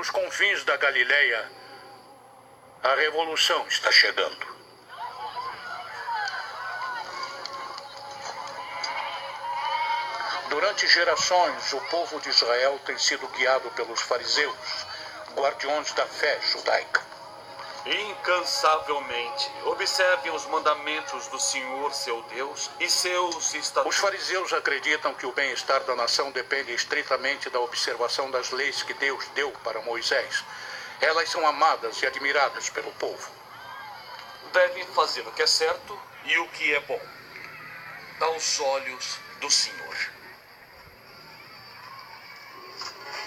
Nos confins da Galileia, a revolução está chegando. Durante gerações, o povo de Israel tem sido guiado pelos fariseus, guardiões da fé judaica. Incansavelmente, observem os mandamentos do Senhor, seu Deus, e seus estatutos. Os fariseus acreditam que o bem-estar da nação depende estritamente da observação das leis que Deus deu para Moisés. Elas são amadas e admiradas pelo povo. Devem fazer o que é certo e o que é bom, aos olhos do Senhor.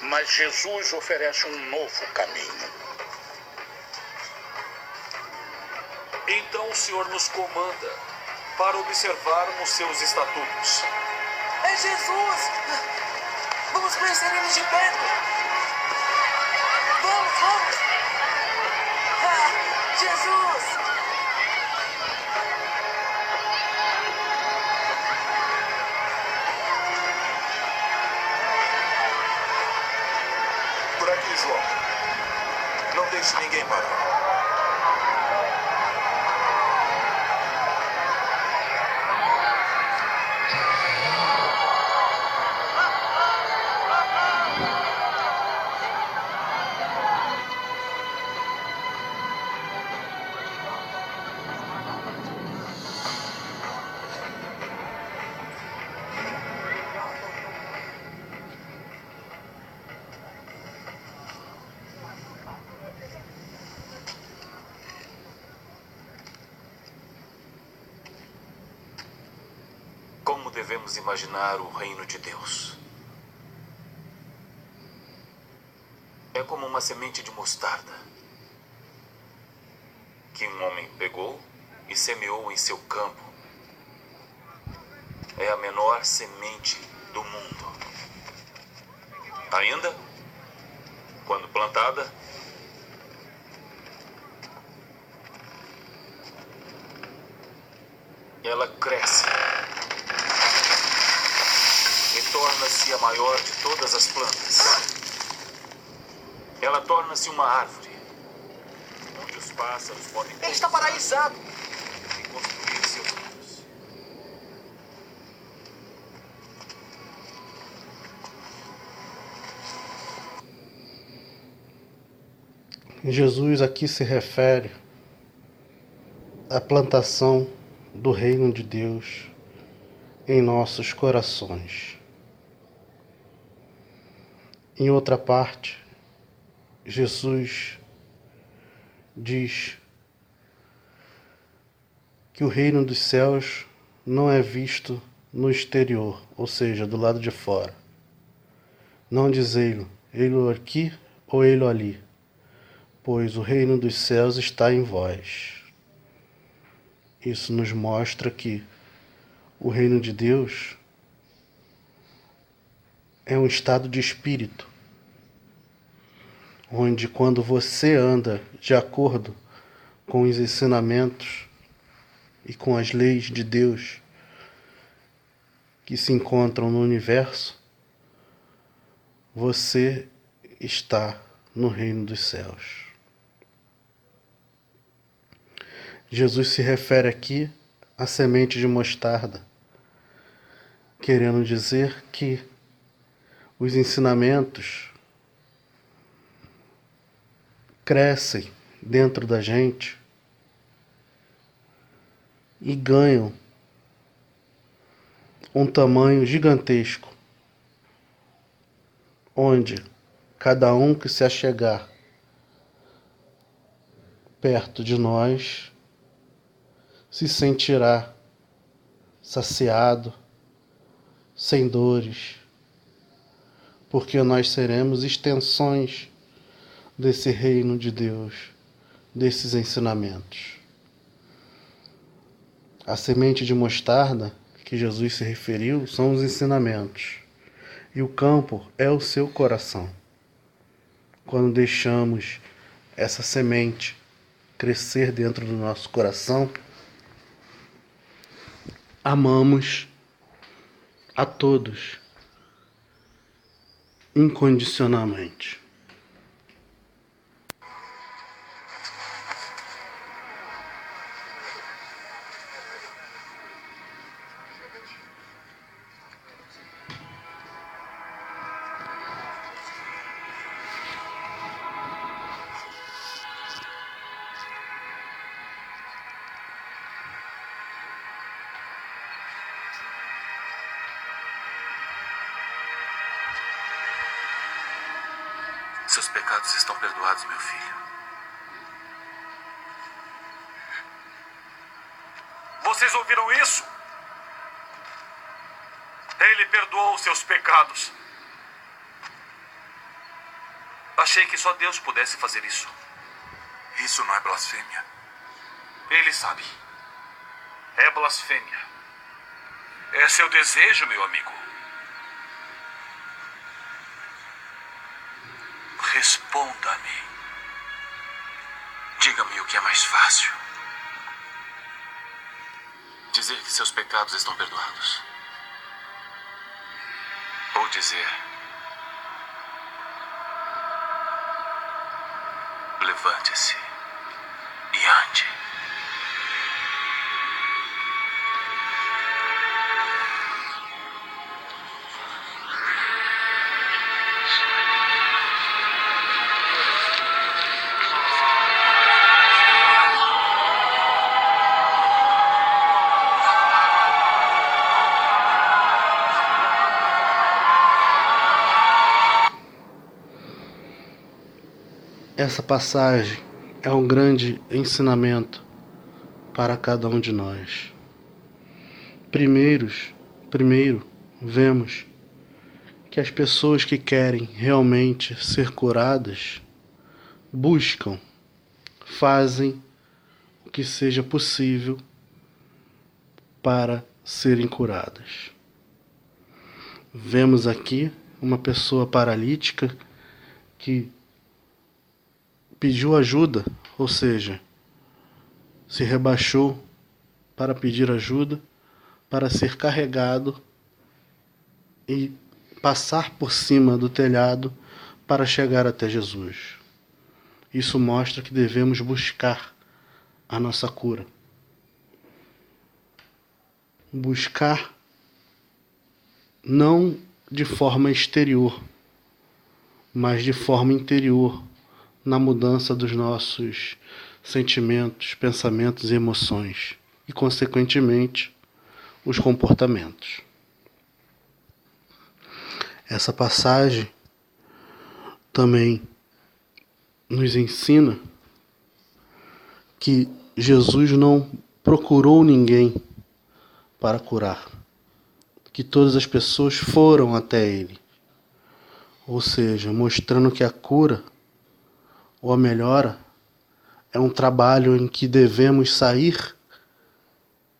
Mas Jesus oferece um novo caminho. Então o Senhor nos comanda para observarmos seus estatutos. É Jesus! Vamos conhecer ele de perto! Vamos! Ah, Jesus! Por aqui, João. Não deixe ninguém parar. Como devemos imaginar o reino de Deus? É como uma semente de mostarda que um homem pegou e semeou em seu campo. É a menor semente do mundo. Ainda, quando plantada, ela cresce e torna-se a maior de todas as plantas. Ela torna-se uma árvore, onde os pássaros podem Ele está paralisado! e construir seus ninhos. Jesus aqui se refere à plantação do reino de Deus em nossos corações. Em outra parte, Jesus diz que o reino dos céus não é visto no exterior, ou seja, do lado de fora. Não diz ele aqui ou ele ali, pois o reino dos céus está em vós. Isso nos mostra que o reino de Deus é um estado de espírito, onde quando você anda de acordo com os ensinamentos e com as leis de Deus que se encontram no universo, você está no reino dos céus. Jesus se refere aqui à semente de mostarda, querendo dizer que os ensinamentos crescem dentro da gente e ganham um tamanho gigantesco, onde cada um que se achegar perto de nós se sentirá saciado, sem dores, porque nós seremos extensões desse reino de Deus, desses ensinamentos. A semente de mostarda que Jesus se referiu são os ensinamentos, e o campo é o seu coração. Quando deixamos essa semente crescer dentro do nosso coração, amamos a todos incondicionalmente. pecados estão perdoados, meu filho. Vocês ouviram isso? Ele perdoou os seus pecados. Achei que só Deus pudesse fazer isso. Isso não é blasfêmia. Ele sabe. É blasfêmia. É seu desejo, meu amigo. Responda-me. Diga-me o que é mais fácil. Dizer que seus pecados estão perdoados. Ou dizer: levante-se e ande. Essa passagem é um grande ensinamento para cada um de nós. Primeiro, vemos que as pessoas que querem realmente ser curadas buscam, fazem o que seja possível para serem curadas. Vemos aqui uma pessoa paralítica que pediu ajuda, ou seja, se rebaixou para pedir ajuda, para ser carregado e passar por cima do telhado para chegar até Jesus. Isso mostra que devemos buscar a nossa cura. Buscar não de forma exterior, mas de forma interior, na mudança dos nossos sentimentos, pensamentos e emoções, e, consequentemente, os comportamentos. Essa passagem também nos ensina que Jesus não procurou ninguém para curar, que todas as pessoas foram até ele, ou seja, mostrando que a cura ou a melhora é um trabalho em que devemos sair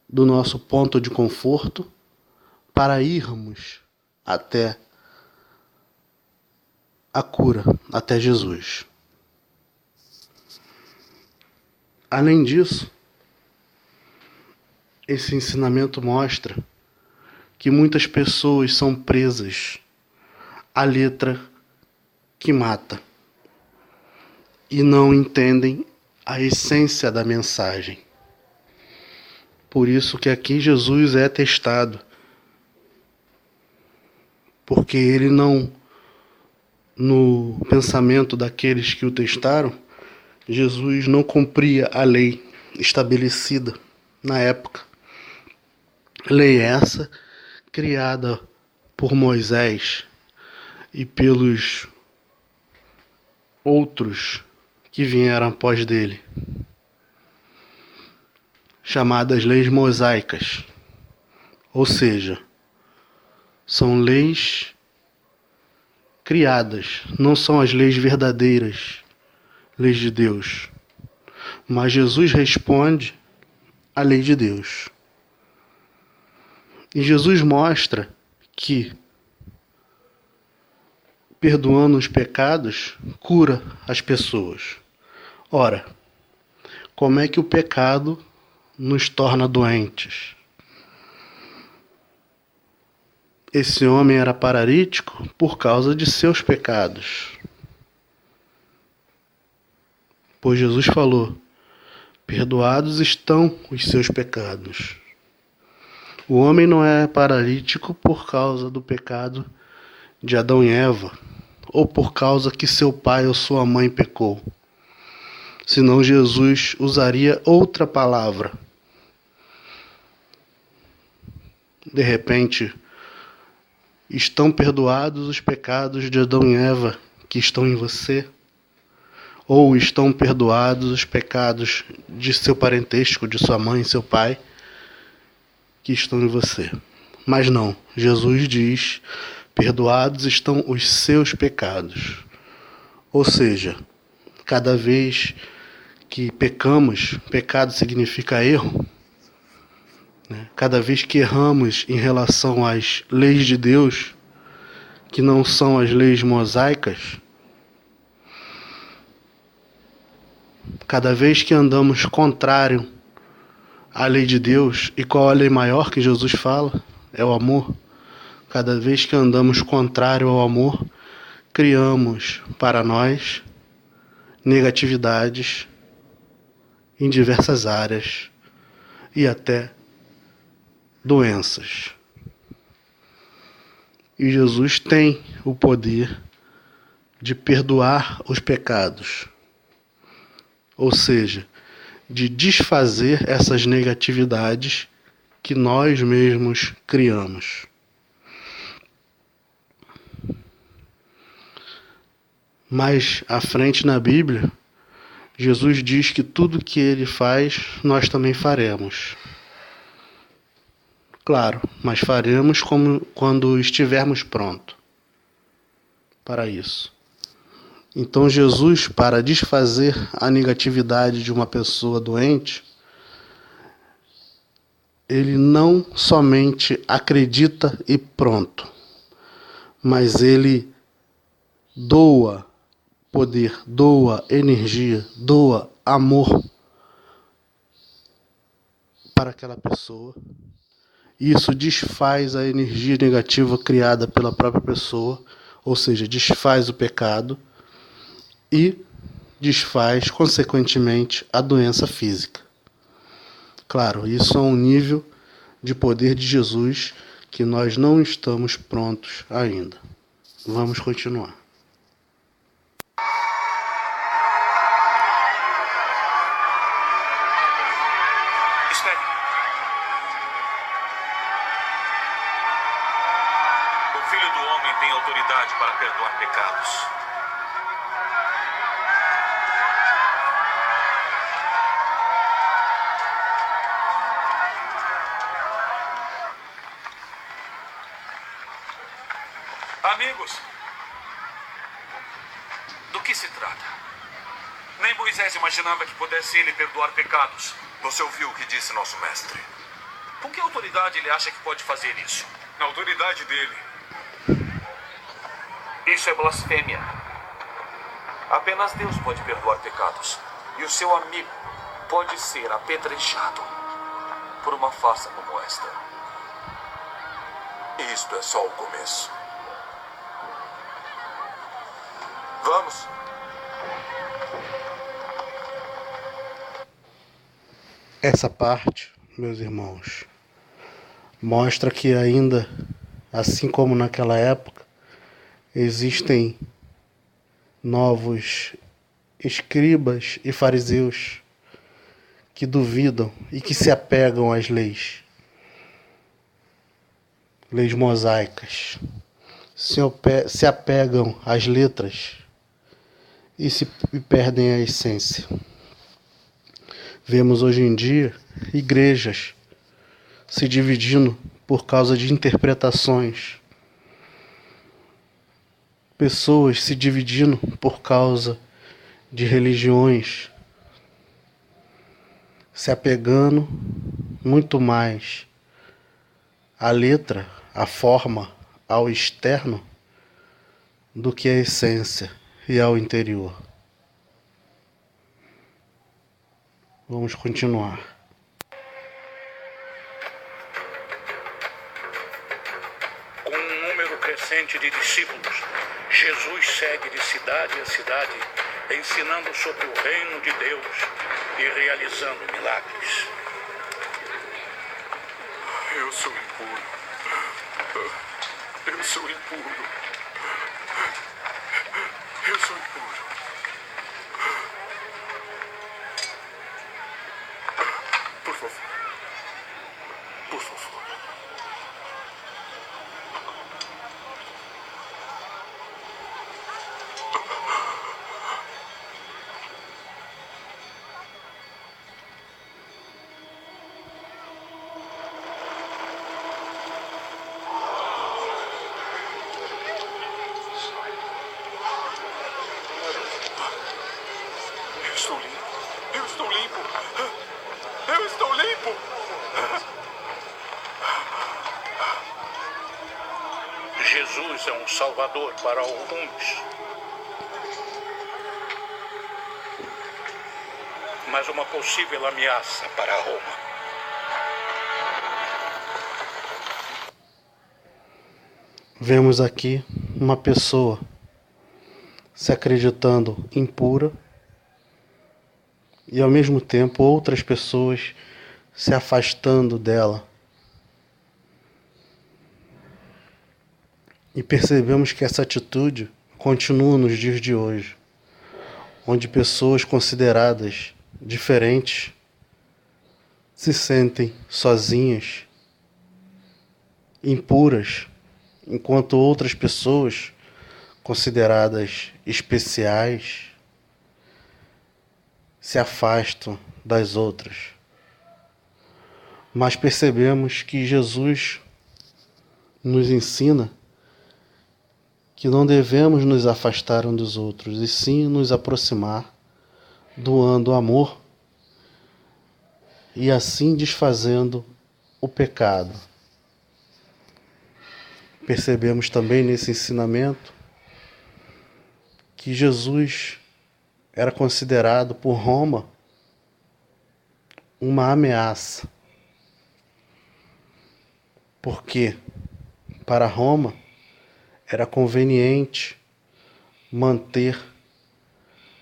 do nosso ponto de conforto para irmos até a cura, até Jesus. Além disso, esse ensinamento mostra que muitas pessoas são presas à letra que mata e não entendem a essência da mensagem. Por isso que aqui Jesus é testado, porque ele não, no pensamento daqueles que o testaram, Jesus não cumpria a lei estabelecida na época. Lei essa criada por Moisés e pelos outros que vieram após dele, chamadas leis mosaicas, ou seja, são leis criadas, não são as leis verdadeiras, leis de Deus, mas Jesus responde à lei de Deus. E Jesus mostra que, perdoando os pecados, cura as pessoas. Ora, como é que o pecado nos torna doentes? Esse homem era paralítico por causa de seus pecados. Pois Jesus falou: perdoados estão os seus pecados. O homem não é paralítico por causa do pecado de Adão e Eva, ou por causa que seu pai ou sua mãe pecou. Senão Jesus usaria outra palavra. De repente, estão perdoados os pecados de Adão e Eva que estão em você, ou estão perdoados os pecados de seu parentesco, de sua mãe, seu pai, que estão em você. Mas não, Jesus diz: perdoados estão os seus pecados. Ou seja, cada vez que pecamos, pecado significa erro, né? Cada vez que erramos em relação às leis de Deus, que não são as leis mosaicas, cada vez que andamos contrário à lei de Deus, e qual a lei maior que Jesus fala? É o amor. Cada vez que andamos contrário ao amor, criamos para nós negatividades em diversas áreas e até doenças. E Jesus tem o poder de perdoar os pecados, ou seja, de desfazer essas negatividades que nós mesmos criamos. Mais à frente na Bíblia, Jesus diz que tudo que ele faz, nós também faremos. Claro, mas faremos quando estivermos prontos para isso. Então Jesus, para desfazer a negatividade de uma pessoa doente, ele não somente acredita e pronto, mas ele doa poder, doa energia, doa amor para aquela pessoa. Isso desfaz a energia negativa criada pela própria pessoa, ou seja, desfaz o pecado e desfaz, consequentemente, a doença física. Claro, isso é um nível de poder de Jesus que nós não estamos prontos ainda. Vamos continuar. Espere. O Filho do Homem tem autoridade para perdoar pecados. Amigos, do que se trata? Nem Moisés imaginava que pudesse ele perdoar pecados. Você ouviu o que disse nosso mestre? Com que autoridade ele acha que pode fazer isso? Na autoridade dele. Isso é blasfêmia. Apenas Deus pode perdoar pecados. E o seu amigo pode ser apedrejado por uma farsa como esta. Isto é só o começo. Vamos. Essa parte, meus irmãos, mostra que ainda, assim como naquela época, existem novos escribas e fariseus que duvidam e que se apegam às leis mosaicas, se apegam às letras e perdem a essência. Vemos hoje em dia igrejas se dividindo por causa de interpretações, pessoas se dividindo por causa de religiões, se apegando muito mais à letra, à forma, ao externo, do que à essência e ao interior. Vamos continuar. Com um número crescente de discípulos, Jesus segue de cidade a cidade, ensinando sobre o reino de Deus e realizando milagres. Eu sou impuro. Eu sou impuro. Eu sou impuro. Por favor. Por favor. é um salvador para alguns, mas uma possível ameaça para Roma. Vemos aqui uma pessoa se acreditando impura e ao mesmo tempo outras pessoas se afastando dela. E percebemos que essa atitude continua nos dias de hoje, onde pessoas consideradas diferentes se sentem sozinhas, impuras, enquanto outras pessoas consideradas especiais se afastam das outras. Mas percebemos que Jesus nos ensina que não devemos nos afastar uns dos outros, e sim nos aproximar, doando amor e assim desfazendo o pecado. Percebemos também nesse ensinamento que Jesus era considerado por Roma uma ameaça. Porque para Roma era conveniente manter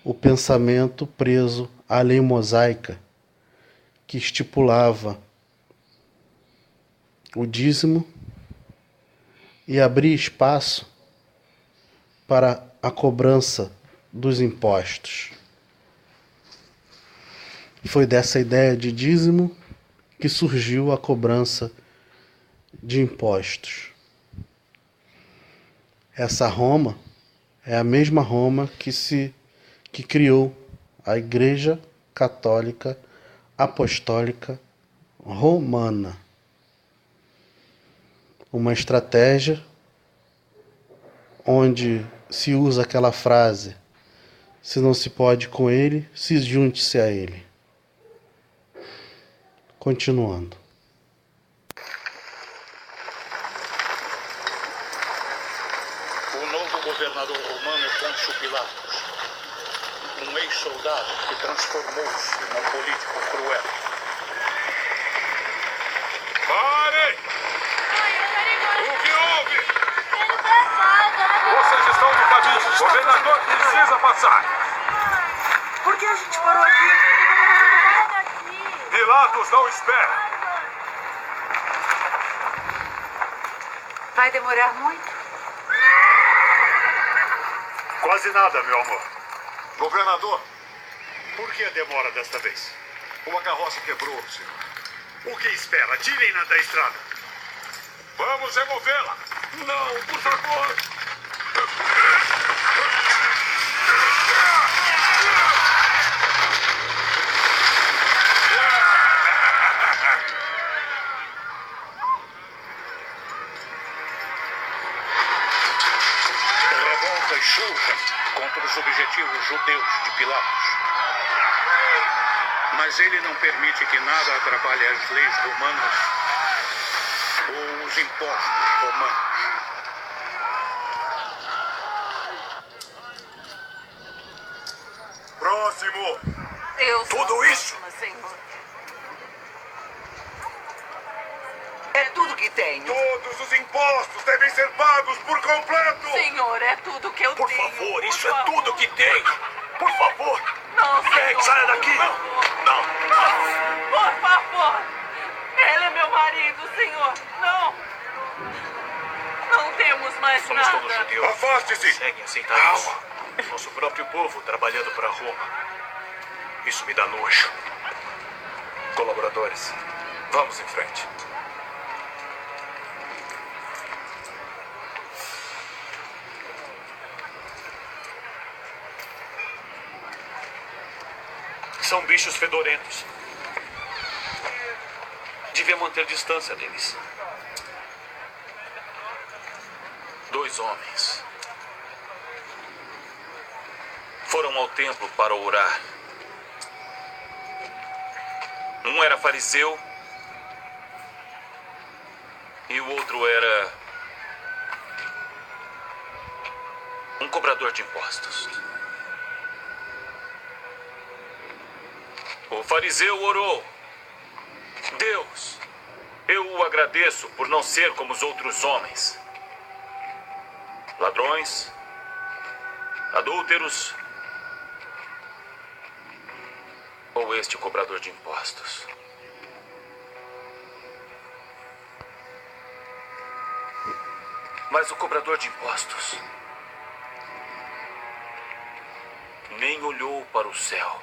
o pensamento preso à lei mosaica, que estipulava o dízimo e abria espaço para a cobrança dos impostos. Foi dessa ideia de dízimo que surgiu a cobrança de impostos. Essa Roma é a mesma Roma que criou a Igreja Católica Apostólica Romana. Uma estratégia onde se usa aquela frase: se não se pode com ele, se junte-se a ele. Continuando. O novo governador romano é Pôncio Pilatos, um ex-soldado que transformou-se num político cruel. Parem! O que houve? Vocês estão no caminho. O governador precisa passar. Por que a gente parou aqui? Pilatos não espera. Vai demorar muito? Quase nada, meu amor. Governador, por que a demora desta vez? Uma carroça quebrou, senhor. O que espera? Tirem-na da estrada. Vamos removê-la. Não, por favor. Revoltas surgem contra os objetivos judeus de Pilatos. Mas ele não permite que nada atrapalhe as leis romanas ou os impostos romanos. Próximo. Eu sou Tudo a isso? próxima, Senhor. É tudo que tenho. Todos os impostos devem ser pagos por completo. Senhor, é tudo que eu Por tenho. favor, isso Por é tudo favor. que tem. Por favor. Não, Vem, Senhor. saia daqui. Por favor. Não, Não, por favor. Ele é meu marido, Senhor. Não. Não temos mais Somos nada. todos judeus. Afaste-se. Seguem a aceitar isso. Nosso próprio povo trabalhando para Roma. Isso me dá nojo. Colaboradores, vamos em frente. São bichos fedorentos. Devia manter distância deles. 2 homens foram ao templo para orar. Um era fariseu e o outro era Um cobrador de impostos. O fariseu orou: Deus, eu o agradeço por não ser como os outros homens. Ladrões, adúlteros, ou este cobrador de impostos. Mas o cobrador de impostos nem olhou para o céu.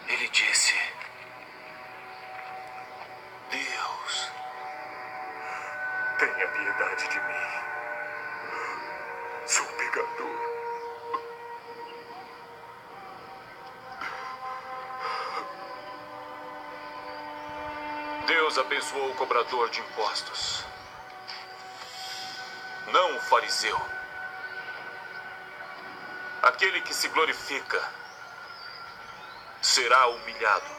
Ele disse: Deus, tenha piedade de mim. Sou pecador. Deus abençoou o cobrador de impostos, não o fariseu. Aquele que se glorifica será humilhado,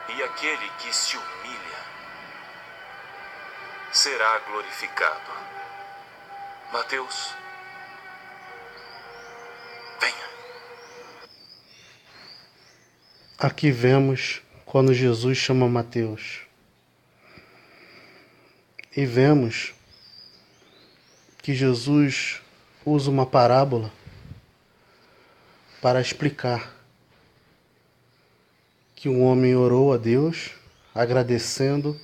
e aquele que se humilha será glorificado. Mateus, venha. Aqui vemos quando Jesus chama Mateus. E vemos que Jesus usa uma parábola para explicar que um homem orou a Deus agradecendo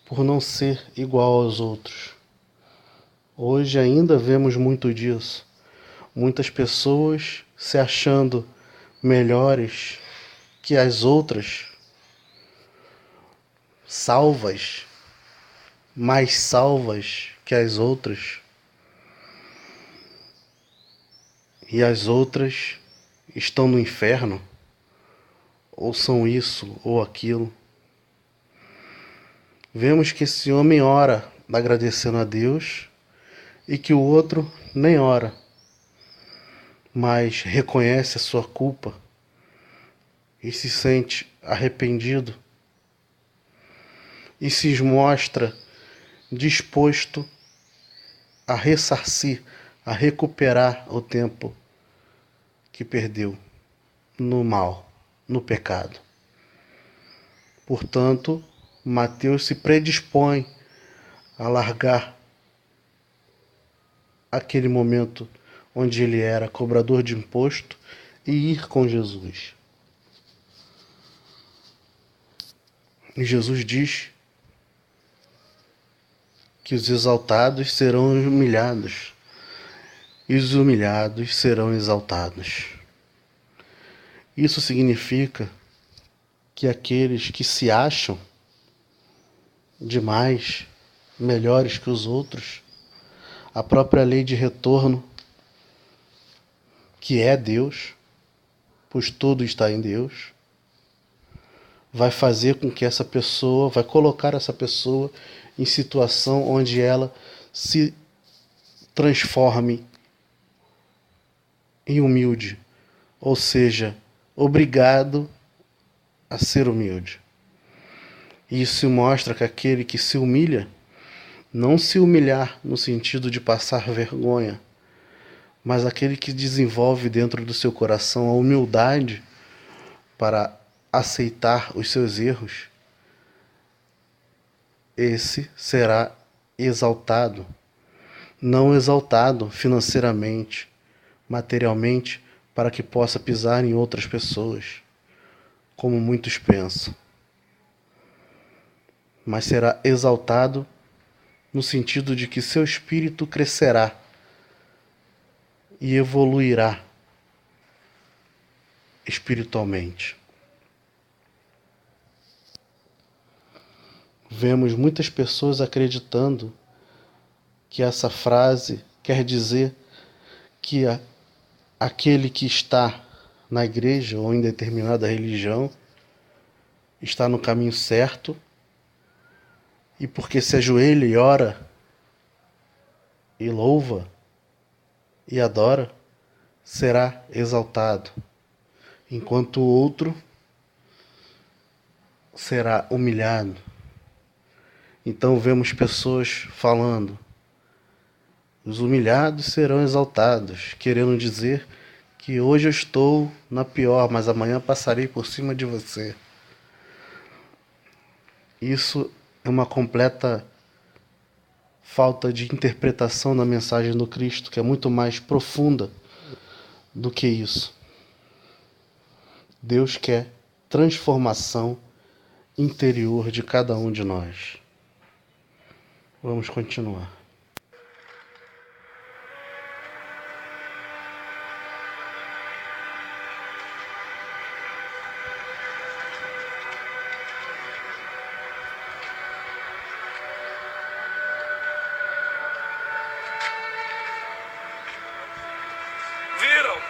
por não ser igual aos outros. Hoje ainda vemos muito disso. Muitas pessoas se achando melhores que as outras, salvas, mais salvas que as outras, e as outras estão no inferno, ou são isso ou aquilo. Vemos que esse homem ora agradecendo a Deus e que o outro nem ora, mas reconhece a sua culpa e se sente arrependido e se mostra disposto a ressarcir, a recuperar o tempo que perdeu no mal, no pecado. Portanto, Mateus se predispõe a largar aquele momento onde ele era cobrador de imposto e ir com Jesus. E Jesus diz que os exaltados serão humilhados e os humilhados serão exaltados. Isso significa que aqueles que se acham demais, melhores que os outros, a própria lei de retorno, que é Deus, pois tudo está em Deus, vai fazer com que essa pessoa, vai colocar essa pessoa em situação onde ela se transforme em humilde, ou seja, obrigado a ser humilde. Isso mostra que aquele que se humilha, não se humilhar no sentido de passar vergonha, mas aquele que desenvolve dentro do seu coração a humildade para aceitar os seus erros, esse será exaltado, não exaltado financeiramente, materialmente, para que possa pisar em outras pessoas, como muitos pensam, mas será exaltado no sentido de que seu espírito crescerá e evoluirá espiritualmente. Vemos muitas pessoas acreditando que essa frase quer dizer que aquele que está na igreja ou em determinada religião está no caminho certo, e porque se ajoelha e ora e louva e adora, será exaltado, enquanto o outro será humilhado. Então vemos pessoas falando: os humilhados serão exaltados, querendo dizer que hoje eu estou na pior, mas amanhã passarei por cima de você. Isso é uma completa falta de interpretação da mensagem do Cristo, que é muito mais profunda do que isso. Deus quer transformação interior de cada um de nós. Vamos continuar. Viram?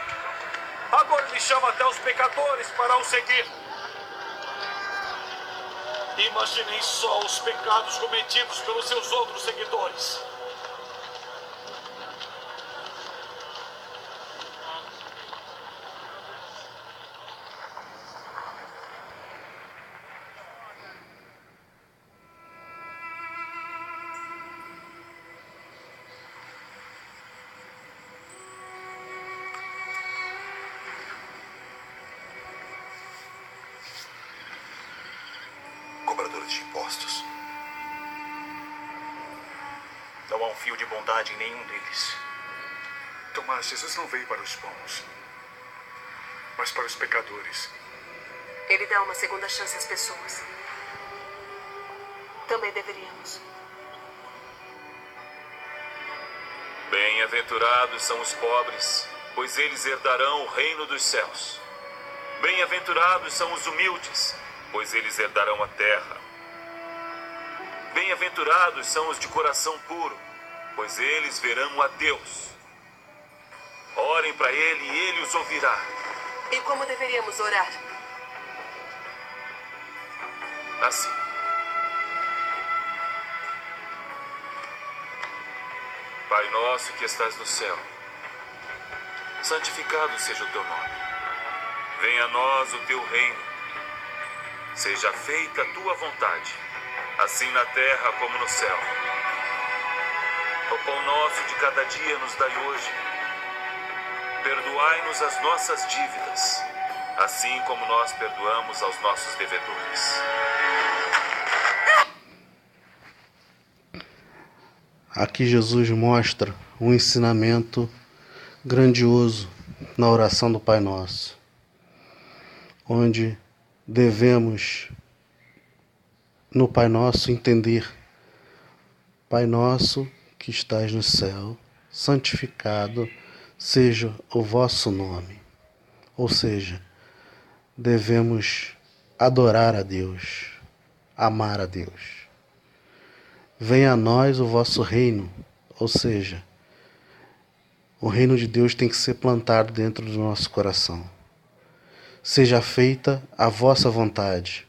Agora ele chama até os pecadores para o seguir. Imaginem só os pecados cometidos pelos seus outros seguidores. Cobradores de impostos. Não há um fio de bondade em nenhum deles. Tomás, Jesus não veio para os bons, mas para os pecadores. Ele dá uma segunda chance às pessoas. Também deveríamos. Bem-aventurados são os pobres, pois eles herdarão o reino dos céus. Bem-aventurados são os humildes, pois eles herdarão a terra. Bem-aventurados são os de coração puro, pois eles verão a Deus. Orem para Ele e Ele os ouvirá. E como deveríamos orar? Assim. Pai nosso que estás no céu, santificado seja o teu nome. Venha a nós o teu reino. Seja feita a tua vontade, assim na terra como no céu. O pão nosso de cada dia nos dai hoje. Perdoai-nos as nossas dívidas, assim como nós perdoamos aos nossos devedores. Aqui Jesus mostra um ensinamento grandioso na oração do Pai Nosso, onde devemos, no Pai Nosso, entender: Pai Nosso que estás no céu, santificado seja o vosso nome. Ou seja, devemos adorar a Deus, amar a Deus. Venha a nós o vosso reino, ou seja, o reino de Deus tem que ser plantado dentro do nosso coração. Seja feita a vossa vontade,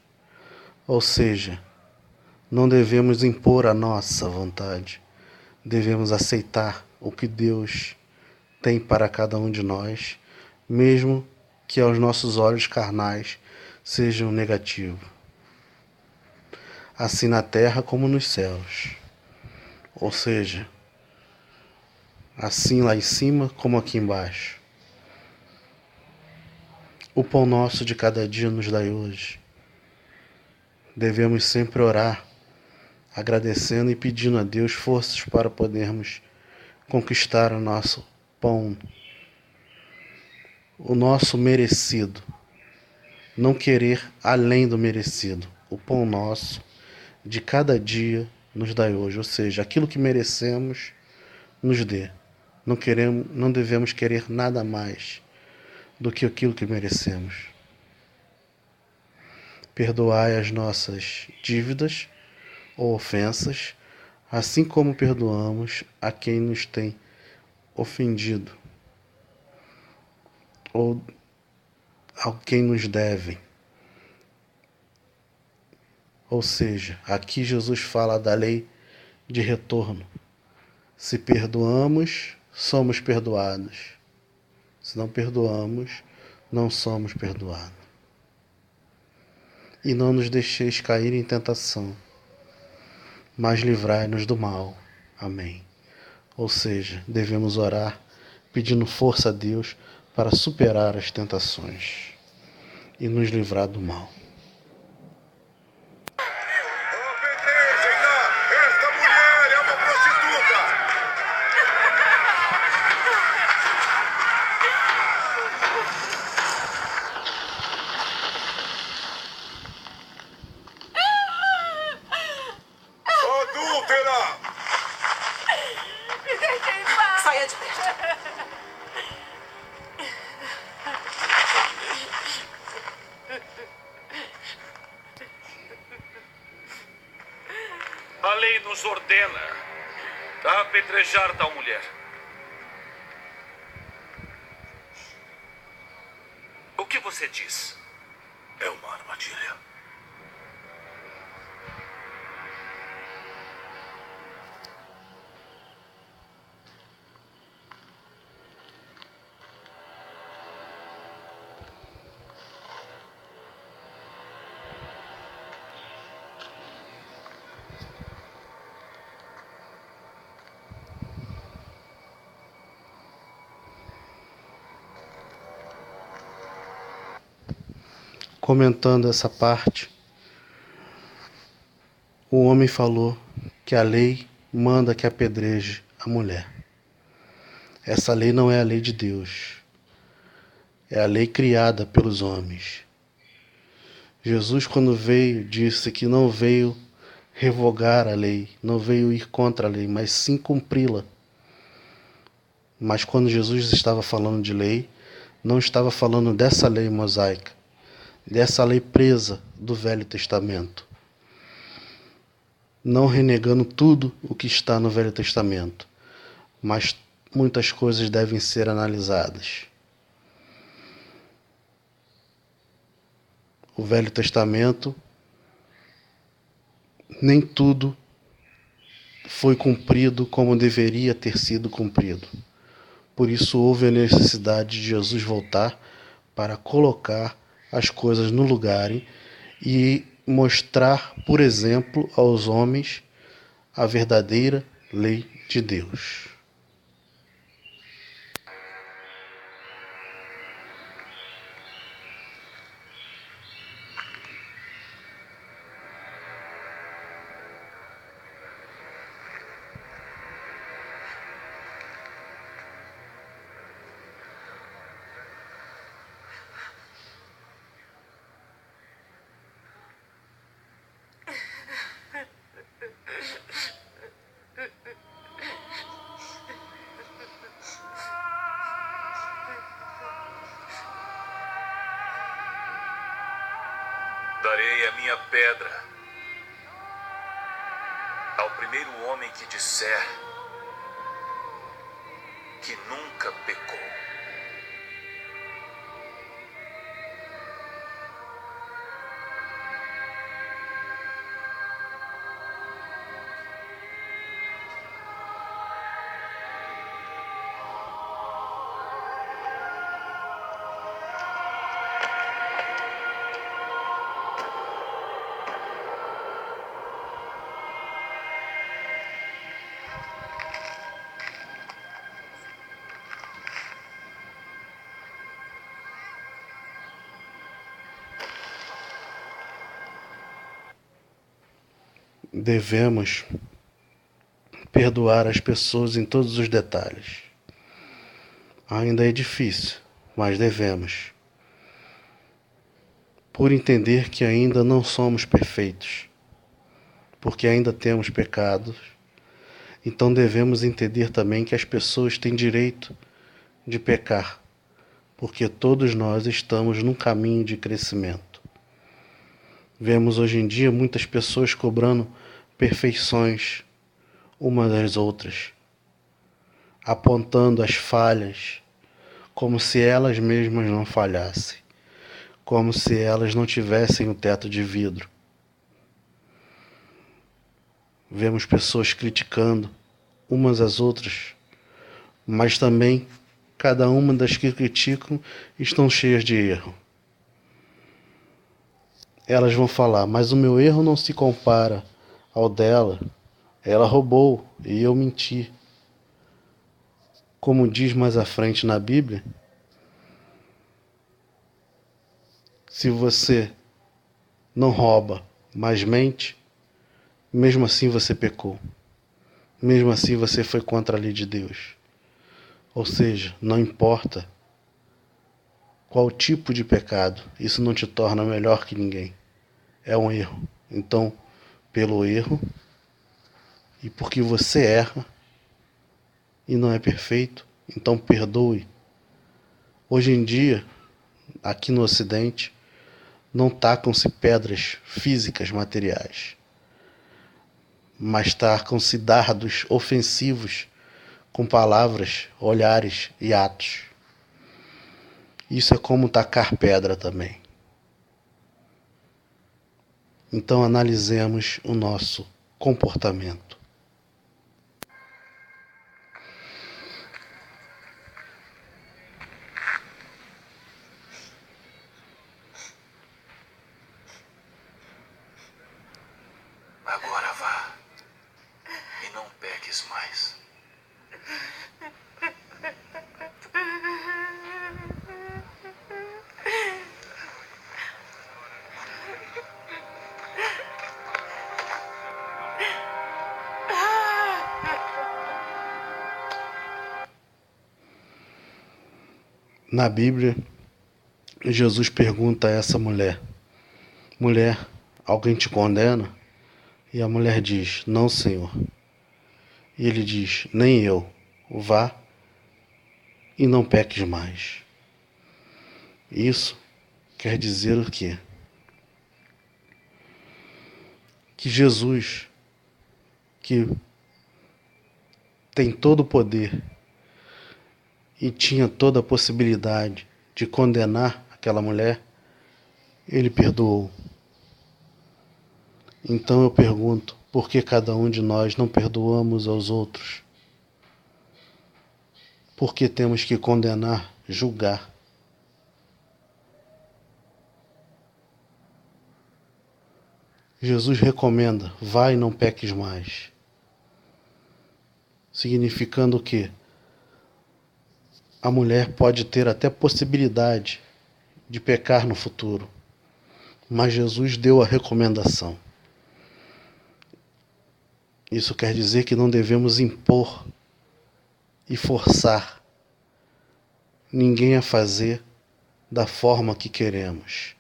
ou seja, não devemos impor a nossa vontade, devemos aceitar o que Deus tem para cada um de nós, mesmo que aos nossos olhos carnais sejam negativos. Assim na terra como nos céus. Ou seja, assim lá em cima como aqui embaixo. O pão nosso de cada dia nos dai hoje. Devemos sempre orar, agradecendo e pedindo a Deus forças para podermos conquistar o nosso pão, o nosso merecido. Não querer além do merecido. O pão nosso de cada dia nos dai hoje, ou seja, aquilo que merecemos nos dê. Não devemos querer nada mais do que aquilo que merecemos. Perdoai as nossas dívidas ou ofensas, assim como perdoamos a quem nos tem ofendido ou a quem nos deve. Ou seja, aqui Jesus fala da lei de retorno. Se perdoamos, somos perdoados. Se não perdoamos, não somos perdoados. E não nos deixeis cair em tentação, mas livrai-nos do mal. Amém. Ou seja, devemos orar pedindo força a Deus para superar as tentações e nos livrar do mal. Apedrejem-na! Esta mulher é uma prostituta! Adúltera! Me deixem em paz. Saia de perto. A lei nos ordena a apedrejar tal mulher. O que você diz? É uma armadilha. Comentando essa parte, o homem falou que a lei manda que apedreje a mulher. Essa lei não é a lei de Deus, é a lei criada pelos homens. Jesus, quando veio, disse que não veio revogar a lei, não veio ir contra a lei, mas sim cumpri-la. Mas quando Jesus estava falando de lei, não estava falando dessa lei mosaica, dessa lei presa do Velho Testamento, não renegando tudo o que está no Velho Testamento, mas muitas coisas devem ser analisadas. O Velho Testamento, nem tudo foi cumprido como deveria ter sido cumprido. Por isso houve a necessidade de Jesus voltar para colocar as coisas no lugar e mostrar, por exemplo, aos homens a verdadeira lei de Deus. Darei a minha pedra ao primeiro homem que disser que nunca pecou. Devemos perdoar as pessoas em todos os detalhes. Ainda é difícil, mas devemos. Por entender que ainda não somos perfeitos, porque ainda temos pecados, então devemos entender também que as pessoas têm direito de pecar, porque todos nós estamos num caminho de crescimento. Vemos hoje em dia muitas pessoas cobrando perfeições umas das outras, apontando as falhas como se elas mesmas não falhassem, como se elas não tivessem o teto de vidro. Vemos pessoas criticando umas às outras, mas também cada uma das que criticam estão cheias de erro. Elas vão falar, mas o meu erro não se compara ao dela. Ela roubou e eu menti. Como diz mais à frente na Bíblia, se você não rouba, mas mente, mesmo assim você pecou. Mesmo assim você foi contra a lei de Deus. Ou seja, não importa qual tipo de pecado, isso não te torna melhor que ninguém. É um erro. Então, pelo erro, e porque você erra e não é perfeito, então perdoe. Hoje em dia, aqui no Ocidente, não tacam-se pedras físicas materiais, mas tacam-se dardos ofensivos com palavras, olhares e atos. Isso é como tacar pedra também. Então analisemos o nosso comportamento. Agora vá e não peques mais. Na Bíblia, Jesus pergunta a essa mulher: mulher, alguém te condena? E a mulher diz: não, Senhor. E ele diz: nem eu. Vá e não peques mais. Isso quer dizer o quê? Que Jesus, que tem todo o poder e tinha toda a possibilidade de condenar aquela mulher, ele perdoou. Então eu pergunto, por que cada um de nós não perdoamos aos outros? Por que temos que condenar, julgar? Jesus recomenda, vai e não peques mais. Significando que a mulher pode ter até possibilidade de pecar no futuro, mas Jesus deu a recomendação. Isso quer dizer que não devemos impor e forçar ninguém a fazer da forma que queremos,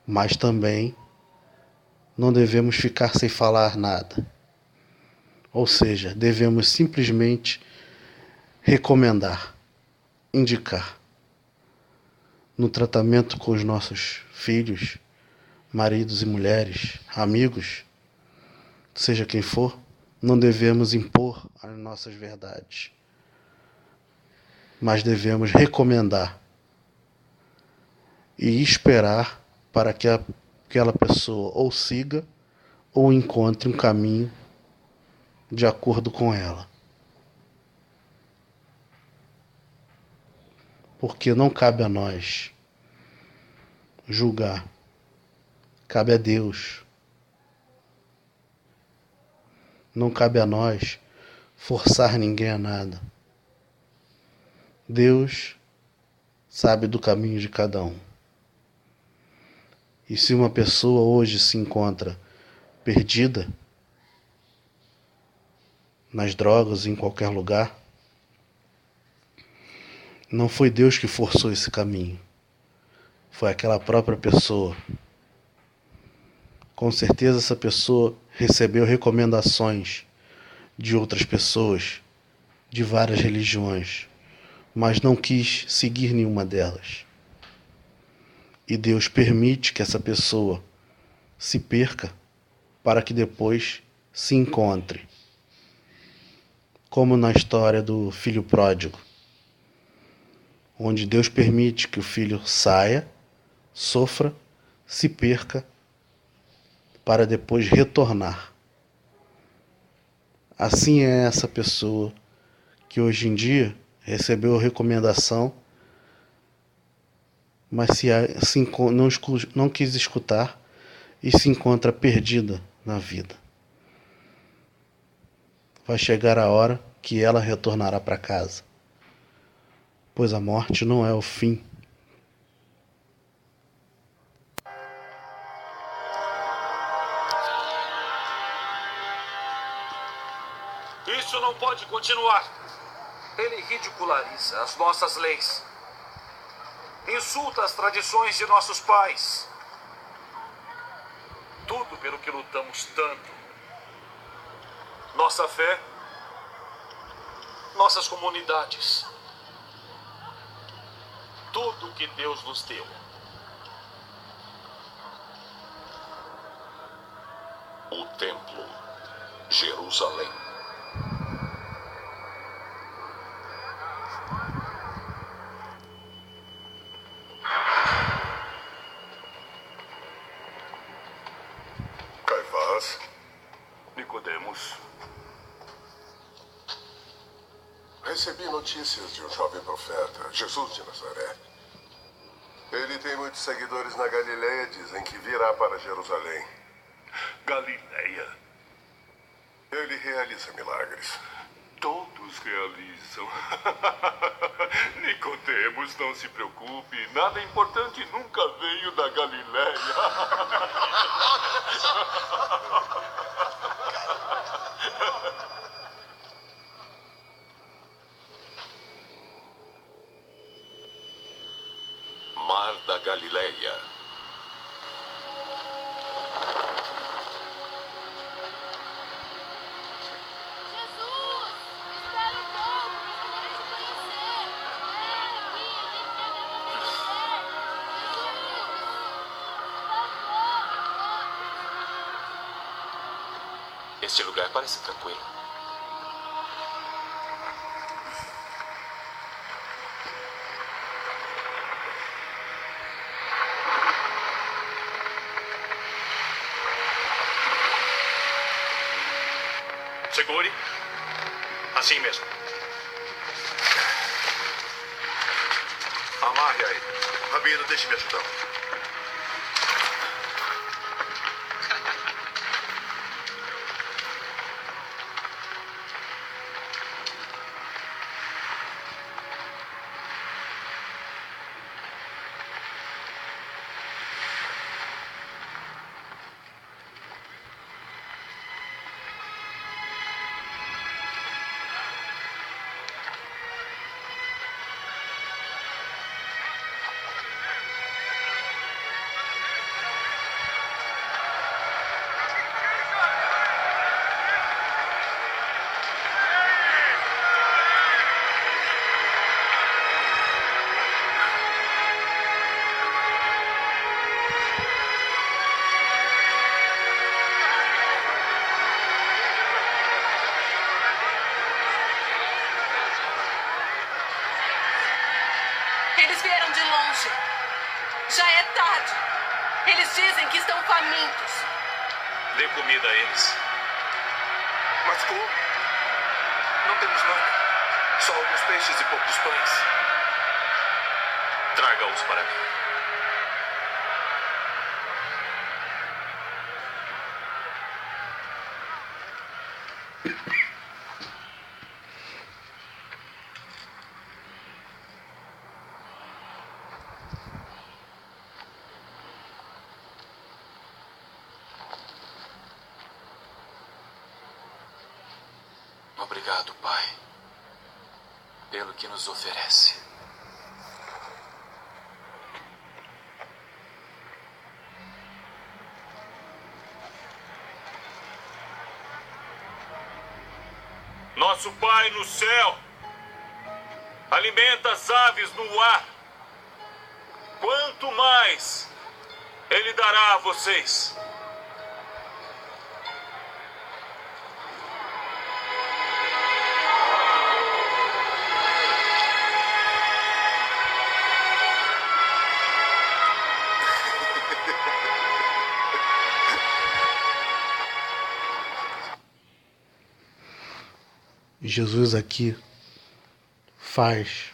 mas também não devemos ficar sem falar nada. Ou seja, devemos simplesmente recomendar, indicar. No tratamento com os nossos filhos, maridos e mulheres, amigos, seja quem for, não devemos impor as nossas verdades, mas devemos recomendar e esperar para que aquela pessoa ou siga ou encontre um caminho de acordo com ela. Porque não cabe a nós julgar, cabe a Deus. Não cabe a nós forçar ninguém a nada. Deus sabe do caminho de cada um. E se uma pessoa hoje se encontra perdida nas drogas, em qualquer lugar, não foi Deus que forçou esse caminho. Foi aquela própria pessoa. Com certeza essa pessoa recebeu recomendações de outras pessoas, de várias religiões, mas não quis seguir nenhuma delas. E Deus permite que essa pessoa se perca para que depois se encontre. Como na história do filho pródigo, onde Deus permite que o filho saia, sofra, se perca, para depois retornar. Assim é essa pessoa que hoje em dia recebeu a recomendação, mas não quis escutar e se encontra perdida na vida. vai chegar a hora que ela retornará para casa, pois a morte não é o fim. Isso não pode continuar. Ele ridiculariza as nossas leis. Insulta as tradições de nossos pais. Tudo pelo que lutamos tanto. Nossa fé, nossas comunidades. Tudo que Deus nos deu. O templo, Jerusalém. Caifás, Nicodemos. Recebi notícias de um jovem profeta, Jesus de Nazaré. Ele tem muitos seguidores na Galileia, dizem que virá para Jerusalém. Galileia. Ele realiza milagres. Todos realizam. Nicodemos, não se preocupe. Nada importante nunca veio da Galileia. Mar da Galileia. Este lugar parece tranquilo. Segure. Assim mesmo. Amarre aí. Rabino, deixe-me ajudar. Eles vieram de longe. Já é tarde. Eles dizem que estão famintos. Dê comida a eles. Mas como? Não temos nada. Só alguns peixes e poucos pães. Traga-os para mim. Obrigado, Pai, pelo que nos oferece. Nosso Pai no céu, alimenta as aves no ar. Quanto mais Ele dará a vocês. Jesus aqui faz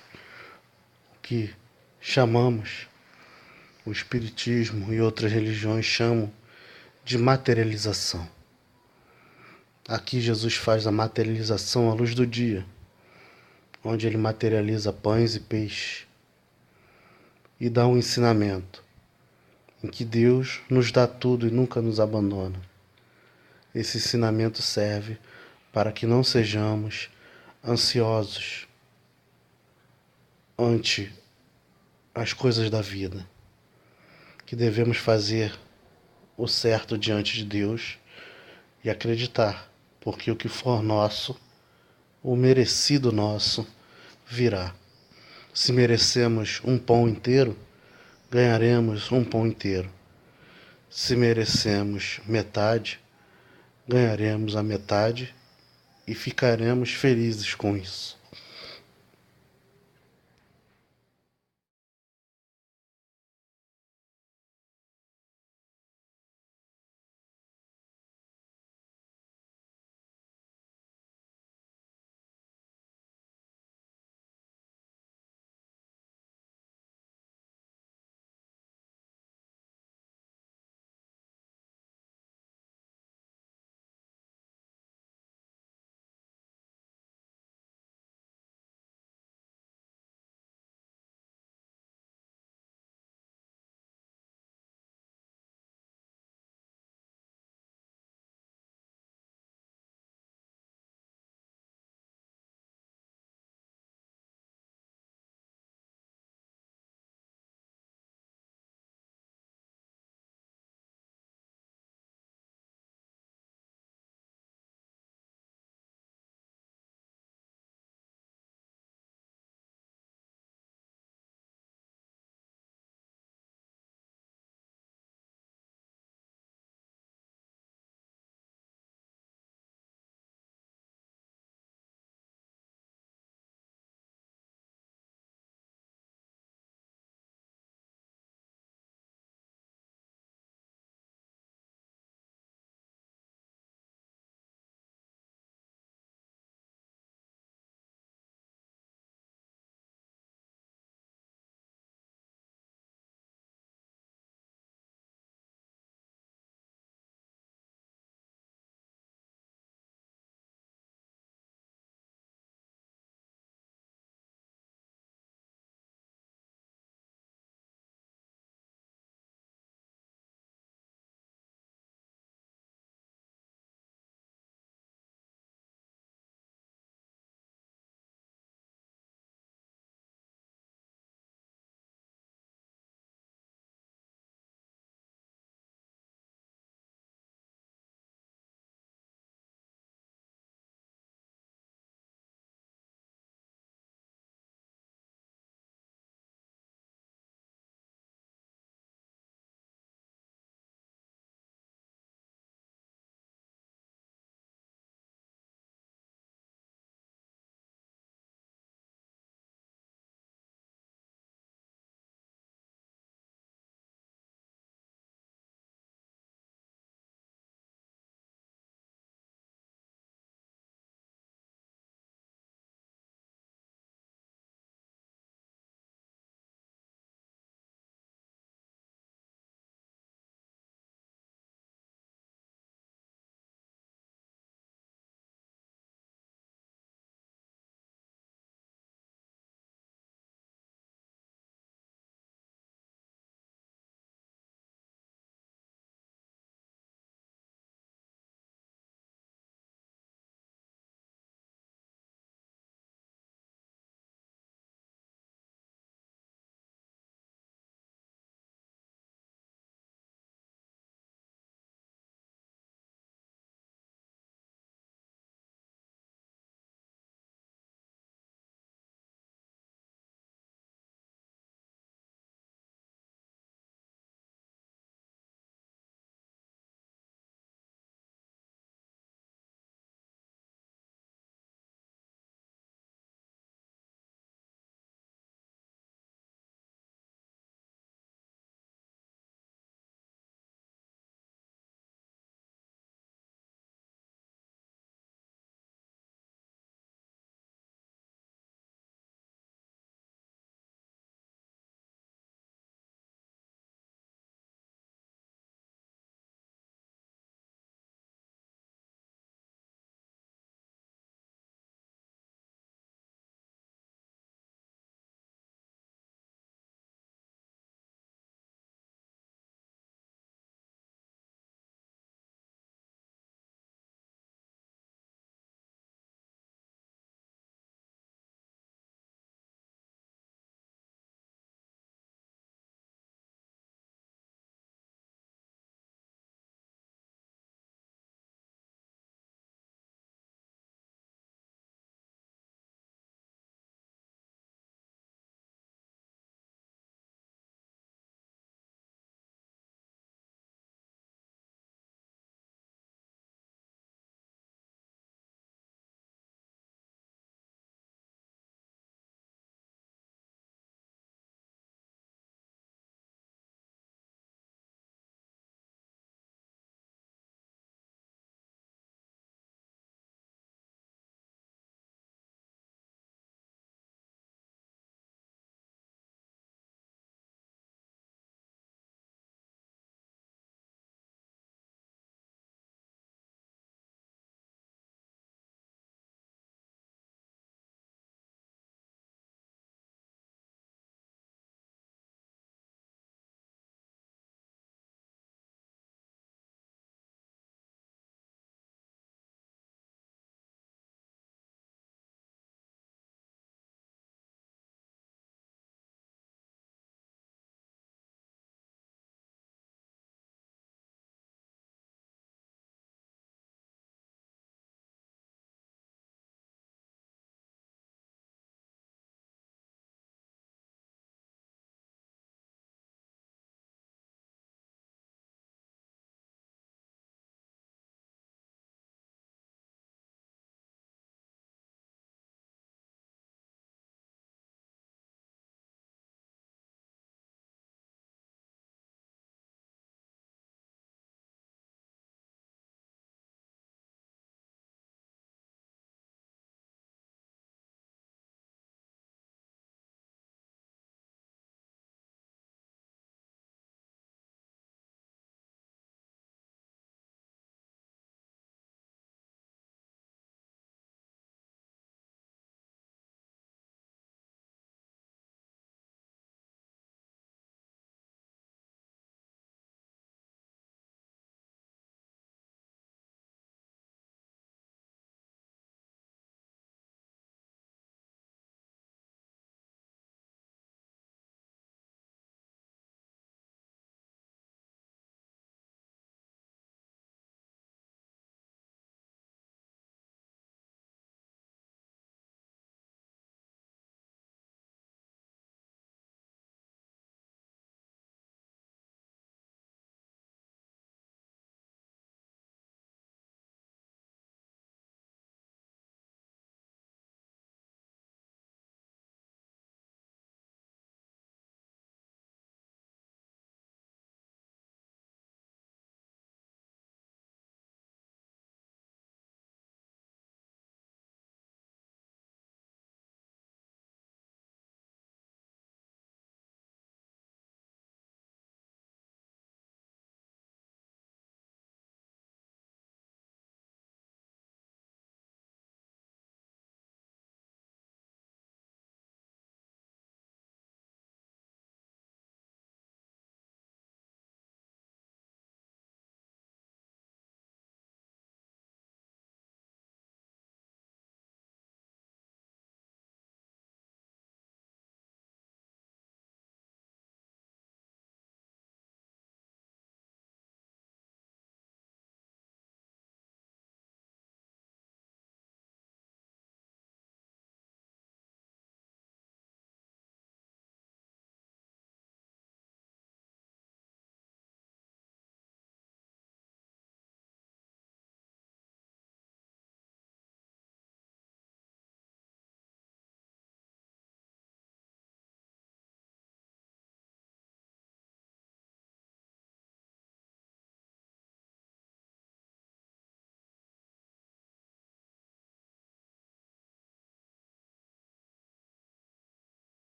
o que chamamos, o Espiritismo e outras religiões chamam de materialização. Aqui Jesus faz a materialização à luz do dia, onde ele materializa pães e peixes e dá um ensinamento em que Deus nos dá tudo e nunca nos abandona. Esse ensinamento serve para que não sejamos ansiosos ante as coisas da vida, que devemos fazer o certo diante de Deus e acreditar, porque o que for nosso, o merecido nosso, virá. Se merecemos um pão inteiro, ganharemos um pão inteiro. Se merecemos metade, ganharemos a metade e ficaremos felizes com isso.